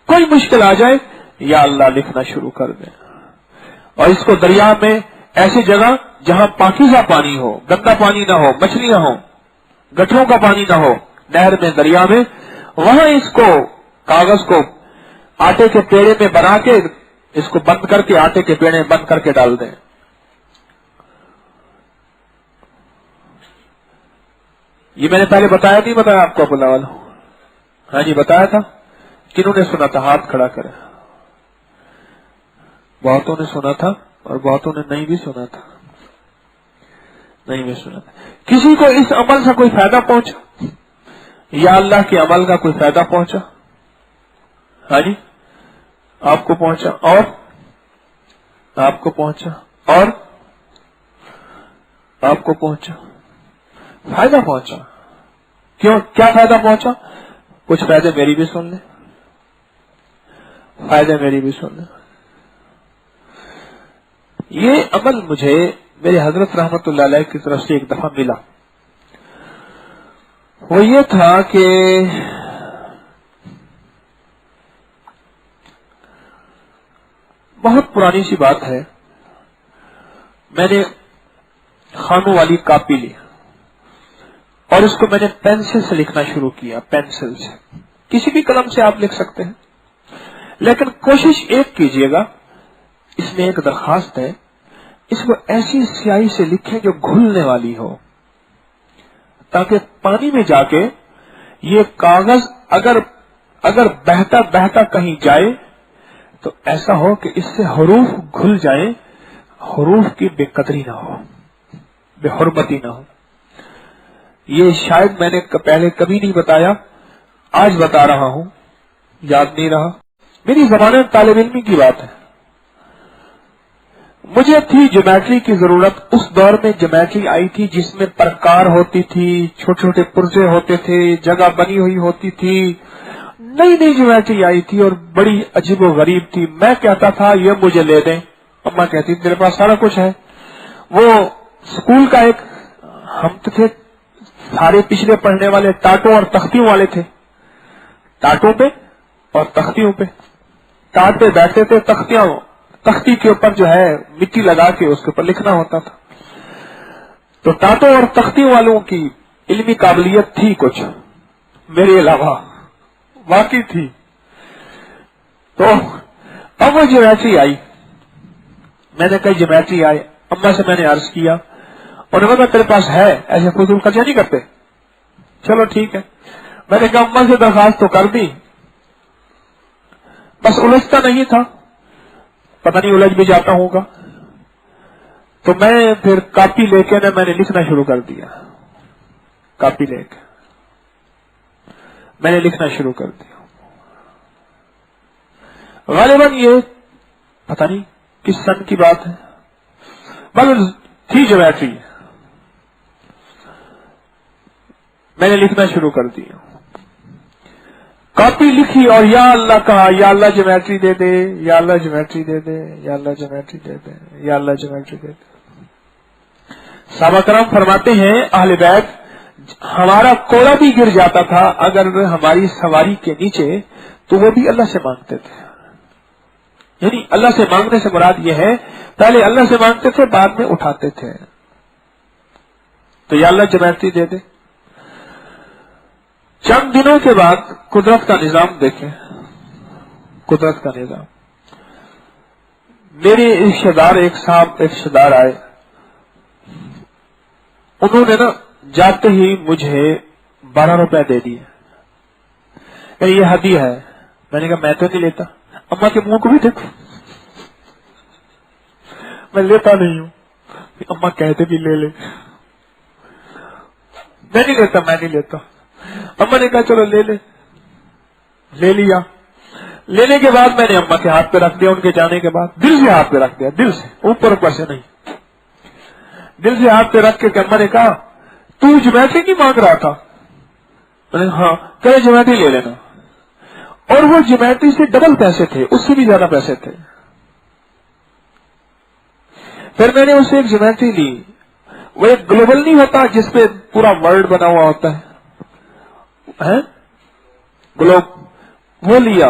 کوئی مشکل آ جائے یا اللہ لکھنا شروع کر دیں. اور اس کو دریا میں ایسی جگہ جہاں پاکیزہ پانی ہو، گندا پانی نہ ہو، مچھلیاں ہوں، گٹروں کا پانی نہ ہو، نہر میں، دریا میں، وہاں اس کو کاغذ کو آٹے کے پیڑے میں بنا کے اس کو بند کر کے آٹے کے پیڑے میں بند کر کے ڈال دیں. یہ میں نے پہلے بتایا نہیں بتایا آپ کو اپنا والا؟ ہاں جی بتایا تھا. کنہوں نے سنا تھا؟ ہاتھ کھڑا کرے. بہتوں نے سنا تھا اور بہتوں نے نہیں بھی سنا تھا. نہیں بھی سنا تھا. کسی کو اس عمل سے کوئی فائدہ پہنچا یا اللہ کے عمل کا کوئی فائدہ پہنچا؟ ہاں جی آپ کو پہنچا اور آپ کو پہنچا اور آپ کو پہنچا، فائدہ پہنچا. کیوں؟ کیا فائدہ پہنچا؟ کچھ فائدے میری بھی سن لیں، فائدے میری بھی سن لیں. یہ عمل مجھے میرے حضرت رحمت اللہ علیہ کی طرف سے ایک دفعہ ملا. وہ یہ تھا کہ بہت پرانی سی بات ہے، میں نے خانوں والی کاپی لی اور اس کو میں نے پینسل سے لکھنا شروع کیا. پینسل سے، کسی بھی قلم سے آپ لکھ سکتے ہیں، لیکن کوشش ایک کیجئے گا، اس میں ایک درخواست ہے، اس کو ایسی سیاہی سے لکھیں جو گھلنے والی ہو، تاکہ پانی میں جا کے یہ کاغذ اگر بہتا بہتا کہیں جائے تو ایسا ہو کہ اس سے حروف گھل جائیں، حروف کی بے قدری نہ ہو، بے حرمتی نہ ہو. یہ شاید میں نے پہلے کبھی نہیں بتایا، آج بتا رہا ہوں، یاد نہیں رہا. میری زمانے طالب علمی کی بات ہے. مجھے تھی جیومیٹری کی ضرورت. اس دور میں جیومیٹری آئی تھی جس میں پرکار ہوتی تھی، چھوٹے چھوٹے پرزے ہوتے تھے، جگہ بنی ہوئی ہوتی تھی. نئی نئی جیومیٹری آئی تھی اور بڑی عجیب و غریب تھی. میں کہتا تھا یہ مجھے لے دیں، اماں کہتی میرے پاس سارا کچھ ہے. وہ اسکول کا ایک ہم تھے سارے پچھلے پڑھنے والے، ٹاٹوں اور تختیوں والے تھے. ٹاٹوں پہ اور تختیوں پہ، ٹاٹ پہ بیٹھتے تھے، تختی کے اوپر جو ہے مٹی لگا کے اس کے اوپر لکھنا ہوتا تھا. تو ٹاٹوں اور تختیوں والوں کی علمی قابلیت تھی کچھ، میرے علاوہ واقعی تھی. تو اب وہ جیومیٹری آئی، میں نے کہا جیومیٹری آئی. اماں سے میں نے عرض کیا، انہوں نے کہا تیرے پاس ہے، ایسے فضول خرچہ نہیں کرتے. چلو ٹھیک ہے. میں نے کہا اماں سے درخواست تو کر دی، بس الجھتا نہیں تھا، پتہ نہیں الجھ بھی جاتا ہوگا. تو میں پھر کاپی لے کے میں نے لکھنا شروع کر دیا. کاپی لے کے میں نے لکھنا شروع کر دیا. غالباً یہ پتہ نہیں کس سن کی بات ہے، بس تھی جیومیٹری. میں نے لکھنا شروع کر دیا، کاپی لکھی اور یا اللہ کہا، یا اللہ جیومیٹری دے دے، یا اللہ جیومیٹری دے دے، یا اللہ جیومیٹری دے دے، یا اللہ جیومیٹری دے دے. صحابہ کرام فرماتے ہیں اہل بیت ہمارا کوڑا بھی گر جاتا تھا اگر ہماری سواری کے نیچے تو وہ بھی اللہ سے مانگتے تھے. یعنی اللہ سے مانگنے سے مراد یہ ہے پہلے اللہ سے مانگتے تھے، بعد میں اٹھاتے تھے. تو یا اللہ جیومیٹری دے دے. چند دنوں کے بعد قدرت کا نظام دیکھیں، قدرت کا نظام. میرے رشتے دار ایک رشتے دار آئے، انہوں نے نا جاتے ہی مجھے 12 روپے دے دیے کہ یہ ہدیہ ہے. میں نے کہا میں تو نہیں لیتا. اماں کے منہ کو بھی دیکھو، میں لیتا نہیں ہوں. اماں کہتے بھی لے لے، میں نہیں لیتا، میں نہیں لیتا. اماں نے کہا چلو لے لے. لے لیا. لینے کے بعد میں نے اماں کے ہاتھ پہ رکھ دیا. ان کے جانے کے بعد دل سے ہاتھ پہ رکھ دیا، دل سے، اوپر سے نہیں، دل سے ہاتھ پہ رکھ کے اماں نے کہا تو جیومیٹری نہیں مانگ رہا تھا؟ میں نے ہاں. کہ جیومیٹری لے لینا. اور وہ جیومیٹری سے ڈبل پیسے تھے، اس سے بھی زیادہ پیسے تھے. پھر میں نے اس سے ایک جیومیٹری لی، وہ ایک گلوبل نہیں ہوتا جس پہ پورا ورلڈ بنا ہوا ہوتا ہے، گلوب، وہ لیا.